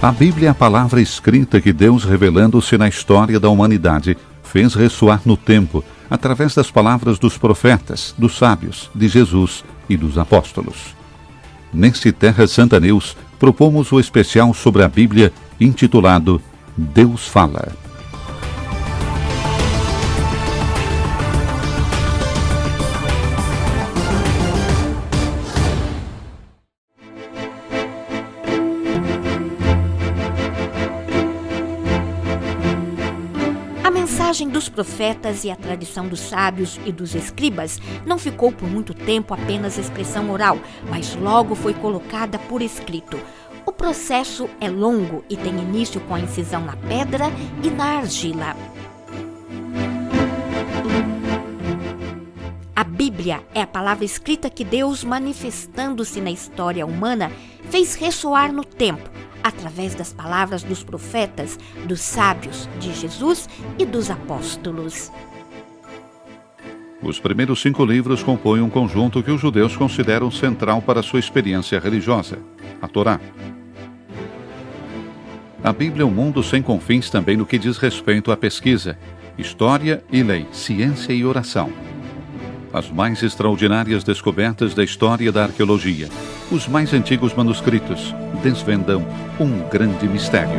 A Bíblia é a palavra escrita que Deus, revelando-se na história da humanidade, fez ressoar no tempo, através das palavras dos profetas, dos sábios, de Jesus e dos apóstolos. Neste Terra Santa News, propomos o especial sobre a Bíblia, intitulado Deus Fala. A mensagem dos profetas e a tradição dos sábios e dos escribas não ficou por muito tempo apenas expressão oral, mas logo foi colocada por escrito. O processo é longo e tem início com a incisão na pedra e na argila. A Bíblia é a palavra escrita que Deus, manifestando-se na história humana, fez ressoar no tempo, através das palavras dos profetas, dos sábios, de Jesus e dos apóstolos. Os primeiros 5 livros compõem um conjunto que os judeus consideram central para sua experiência religiosa, a Torá. A Bíblia é um mundo sem confins também no que diz respeito à pesquisa, história e lei, ciência e oração. As mais extraordinárias descobertas da história da arqueologia, os mais antigos manuscritos, desvendam um grande mistério.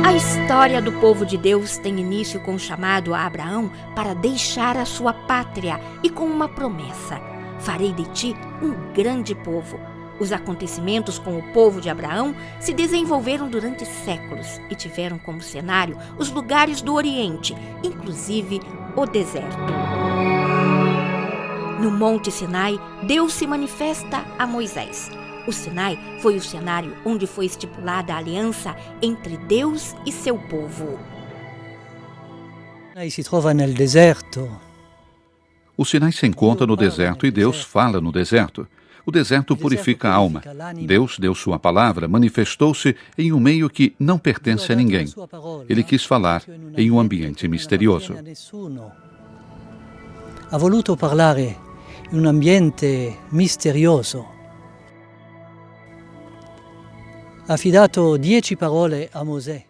A história do povo de Deus tem início com o chamado a Abraão para deixar a sua pátria e com uma promessa: farei de ti um grande povo. Os acontecimentos com o povo de Abraão se desenvolveram durante séculos e tiveram como cenário os lugares do Oriente, inclusive o deserto. No Monte Sinai, Deus se manifesta a Moisés. O Sinai foi o cenário onde foi estipulada a aliança entre Deus e seu povo. Si trova nel deserto. O Sinai se encontra no deserto e Deus fala no deserto. O deserto purifica a alma. Deus deu sua palavra, manifestou-se em um meio que não pertence a ninguém. Ele quis falar em um ambiente misterioso. Ha voluto parlare in un ambiente misterioso. Ha affidato 10 parole a Mosè.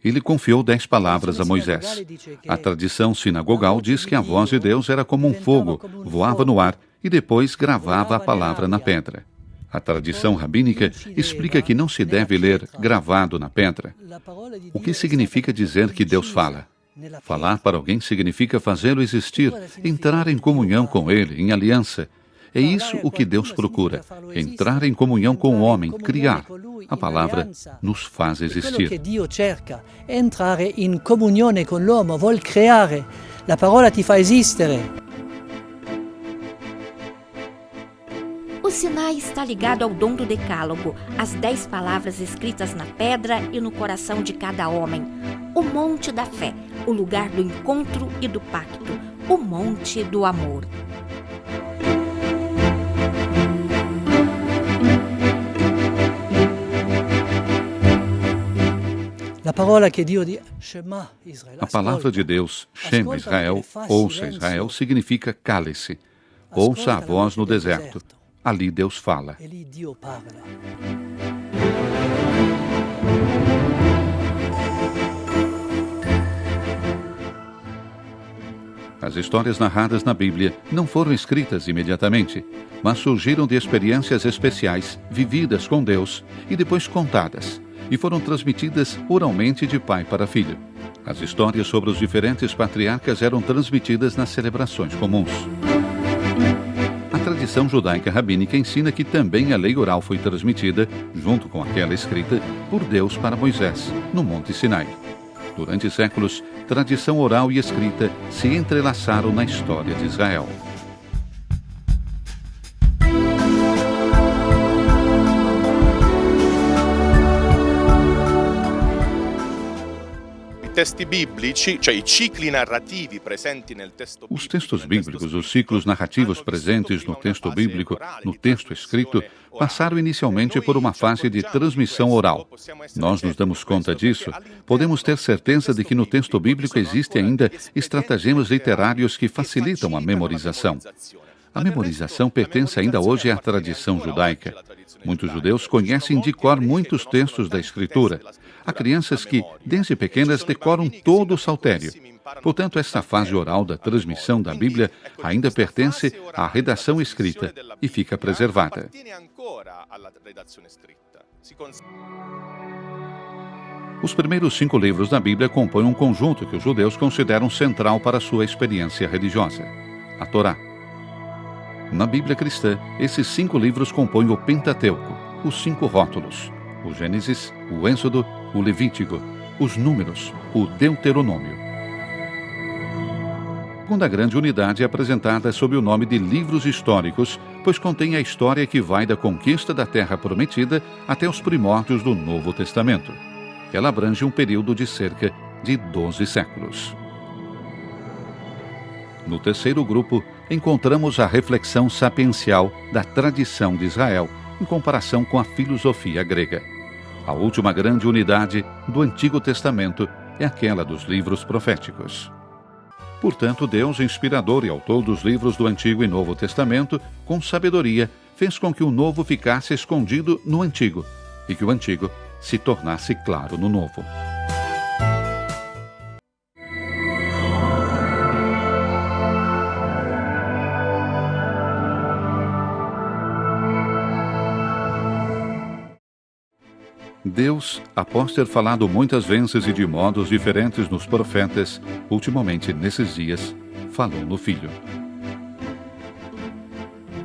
Ele confiou 10 palavras a Moisés. A tradição sinagogal diz que a voz de Deus era como um fogo, voava no ar e depois gravava a palavra na pedra. A tradição rabínica explica que não se deve ler gravado na pedra. O que significa dizer que Deus fala? Falar para alguém significa fazê-lo existir, entrar em comunhão com ele, em aliança. É isso o que Deus procura, entrar em comunhão com o homem, criar. A palavra nos faz existir. Quello che Dio cerca, entrare in comunione con l'uomo, vuol creare. La parola ti fa esistere. O Sinai está ligado ao dom do decálogo, as 10 palavras escritas na pedra e no coração de cada homem. O monte da fé, o lugar do encontro e do pacto, o monte do amor. A palavra de Deus, Shema Israel, ouça Israel, significa cale-se. Ouça a voz no deserto. Ali Deus fala. As histórias narradas na Bíblia não foram escritas imediatamente, mas surgiram de experiências especiais, vividas com Deus e depois contadas, e foram transmitidas oralmente de pai para filho. As histórias sobre os diferentes patriarcas eram transmitidas nas celebrações comuns. A tradição judaica rabínica ensina que também a lei oral foi transmitida, junto com aquela escrita, por Deus para Moisés, no Monte Sinai. Durante séculos, tradição oral e escrita se entrelaçaram na história de Israel. Os textos bíblicos, os ciclos narrativos presentes no texto bíblico, no texto escrito, passaram inicialmente por uma fase de transmissão oral. Nós nos damos conta disso. Podemos ter certeza de que no texto bíblico existem ainda estratagemas literários que facilitam a memorização. A memorização pertence ainda hoje à tradição judaica. Muitos judeus conhecem de cor muitos textos da Escritura. Há crianças que, desde pequenas, decoram todo o saltério. Portanto, esta fase oral da transmissão da Bíblia ainda pertence à redação escrita e fica preservada. Os primeiros 5 livros da Bíblia compõem um conjunto que os judeus consideram central para a sua experiência religiosa: a Torá. Na Bíblia cristã, esses 5 livros compõem o Pentateuco, os 5 rótulos: o Gênesis, o Êxodo, o Levítico, os Números, o Deuteronômio. A segunda grande unidade é apresentada sob o nome de livros históricos, pois contém a história que vai da conquista da Terra Prometida até os primórdios do Novo Testamento. Ela abrange um período de cerca de 12 séculos. No terceiro grupo, encontramos a reflexão sapiencial da tradição de Israel, em comparação com a filosofia grega. A última grande unidade do Antigo Testamento é aquela dos livros proféticos. Portanto, Deus, inspirador e autor dos livros do Antigo e Novo Testamento, com sabedoria, fez com que o Novo ficasse escondido no Antigo e que o Antigo se tornasse claro no Novo. Deus, após ter falado muitas vezes e de modos diferentes nos profetas, ultimamente, nesses dias, falou no Filho.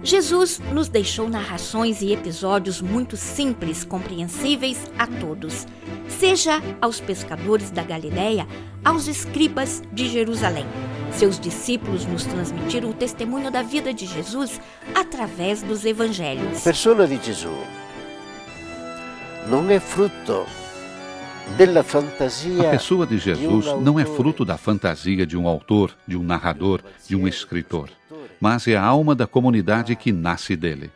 Jesus nos deixou narrações e episódios muito simples, compreensíveis a todos, seja aos pescadores da Galileia, aos escribas de Jerusalém. Seus discípulos nos transmitiram o testemunho da vida de Jesus através dos evangelhos. A persona di Gesù não é fruto della fantasia. A pessoa de Jesus não é fruto da fantasia de um autor, de um narrador, de um escritor, mas é a alma da comunidade que nasce dele.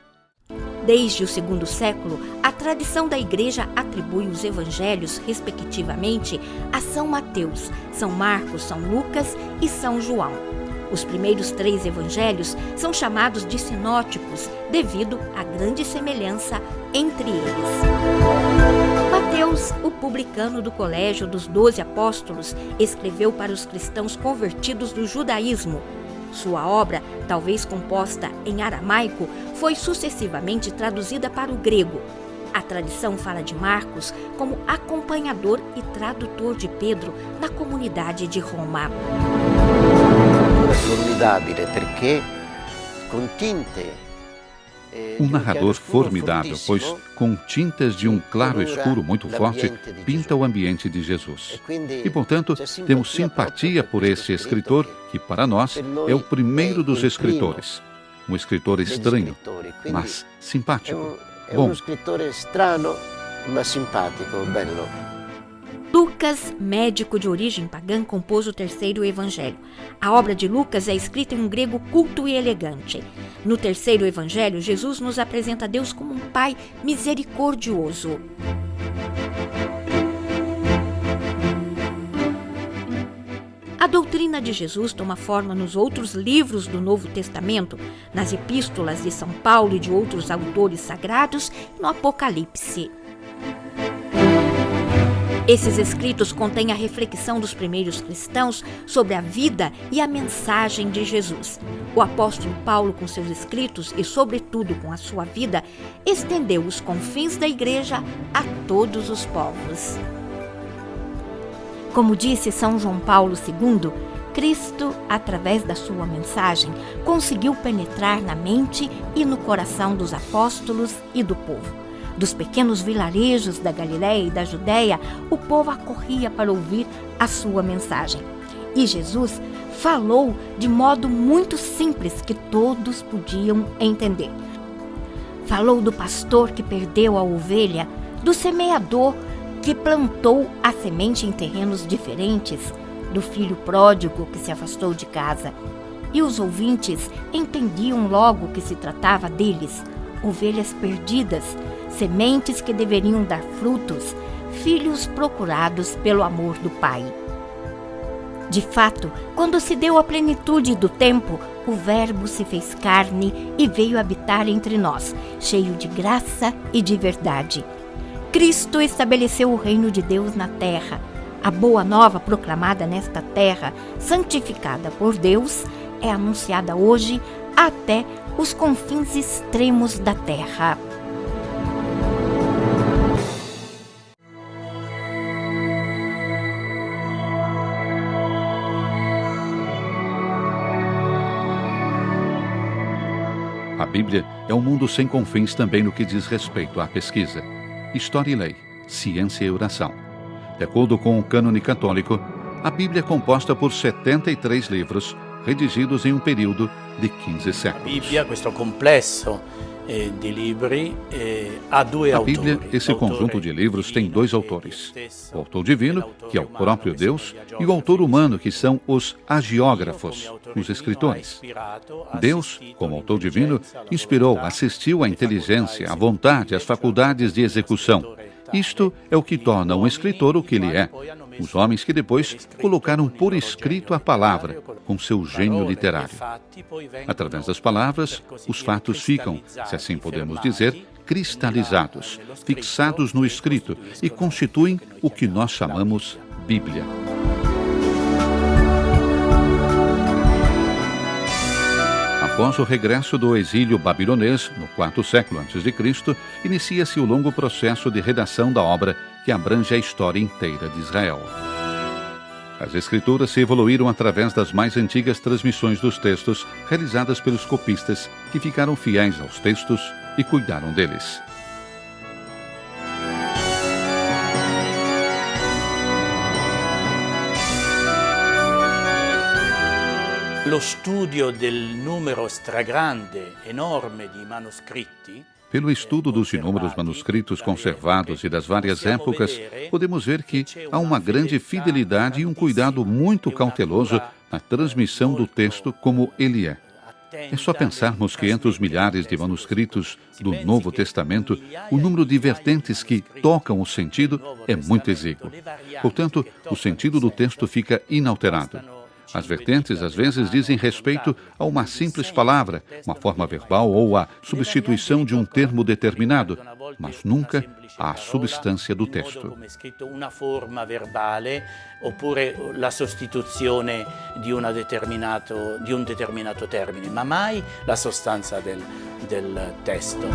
Desde o segundo século, a tradição da Igreja atribui os evangelhos, respectivamente, a São Mateus, São Marcos, São Lucas e São João. Os primeiros 3 evangelhos são chamados de sinóticos, devido à grande semelhança entre eles. Mateus, o publicano do Colégio dos 12 Apóstolos, escreveu para os cristãos convertidos do judaísmo. Sua obra, talvez composta em aramaico, foi sucessivamente traduzida para o grego. A tradição fala de Marcos como acompanhador e tradutor de Pedro na comunidade de Roma. Formidabile perché com tinte. Um narrador formidável, pois com tintas de um claro escuro muito forte, pinta o ambiente de Jesus. E, portanto, temos simpatia por esse escritor, que para nós é o primeiro dos escritores. Um escritor estranho, mas simpático, bom. Um escritor estranho, mas simpático, bello. Lucas, médico de origem pagã, compôs o terceiro evangelho. A obra de Lucas é escrita em um grego culto e elegante. No terceiro evangelho, Jesus nos apresenta Deus como um Pai misericordioso. A doutrina de Jesus toma forma nos outros livros do Novo Testamento, nas epístolas de São Paulo e de outros autores sagrados e no Apocalipse. Esses escritos contêm a reflexão dos primeiros cristãos sobre a vida e a mensagem de Jesus. O apóstolo Paulo, com seus escritos e, sobretudo, com a sua vida, estendeu os confins da Igreja a todos os povos. Como disse São João Paulo II, Cristo, através da sua mensagem, conseguiu penetrar na mente e no coração dos apóstolos e do povo. Dos pequenos vilarejos da Galileia e da Judéia, o povo acorria para ouvir a sua mensagem. E Jesus falou de modo muito simples que todos podiam entender. Falou do pastor que perdeu a ovelha, do semeador que plantou a semente em terrenos diferentes, do filho pródigo que se afastou de casa. E os ouvintes entendiam logo que se tratava deles. ovelhas perdidas, sementes que deveriam dar frutos, filhos procurados pelo amor do Pai. De fato, quando se deu a plenitude do tempo, o Verbo se fez carne e veio habitar entre nós, cheio de graça e de verdade. Cristo estabeleceu o reino de Deus na terra. A boa nova proclamada nesta terra, santificada por Deus, é anunciada hoje até os confins extremos da terra. A Bíblia é um mundo sem confins também no que diz respeito à pesquisa, história e lei, ciência e oração. De acordo com o cânone católico, a Bíblia é composta por 73 livros, redigidos em um período de 15 séculos. A Bíblia, questo complesso de livri, ha due A autori. Bíblia, esse conjunto de livros, tem dois autores. O autor divino, que é o próprio Deus, e o autor humano, que são os hagiógrafos, os escritores. Deus, como autor divino, inspirou, assistiu à inteligência, à vontade, às faculdades de execução. Isto é o que torna um escritor o que ele é. Os homens que depois colocaram por escrito a palavra, com seu gênio literário. Através das palavras, os fatos ficam, se assim podemos dizer, cristalizados, fixados no escrito e constituem o que nós chamamos Bíblia. Após o regresso do exílio babilonês, no IV século a.C., inicia-se o longo processo de redação da obra que abrange a história inteira de Israel. As escrituras se evoluíram através das mais antigas transmissões dos textos realizadas pelos copistas, que ficaram fiéis aos textos e cuidaram deles. Lo studio del numero stragrande, enorme di manoscritti. Pelo estudo dos inúmeros manuscritos conservados e das várias épocas, podemos ver que há uma grande fidelidade e um cuidado muito cauteloso na transmissão do texto como ele é. É só pensarmos que entre os milhares de manuscritos do Novo Testamento, o número de vertentes que tocam o sentido é muito exíguo. Portanto, o sentido do texto fica inalterado. As vertentes, às vezes, dizem respeito a uma simples palavra, uma forma verbal ou a substituição de um termo determinado, mas nunca à substância do texto. Uma forma verbale oppure la sostituzione di un determinato termine, ma mai la sostanza del testo.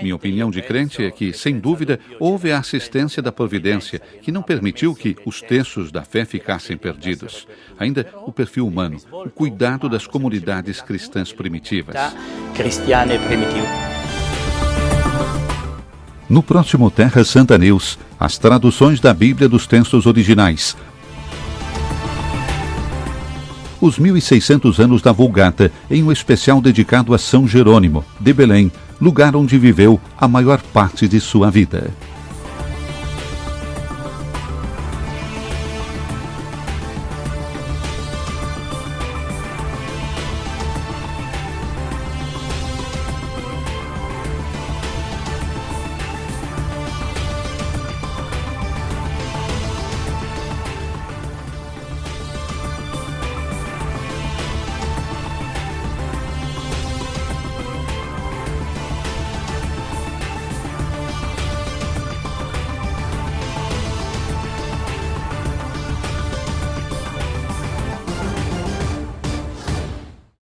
Minha opinião de crente é que, sem dúvida, houve a assistência da providência, que não permitiu que os textos da fé ficassem perdidos. Ainda o perfil humano, o cuidado das comunidades cristãs primitivas. No próximo Terra Santa News, as traduções da Bíblia dos textos originais. Os 1600 anos da Vulgata, em um especial dedicado a São Jerônimo, de Belém, lugar onde viveu a maior parte de sua vida.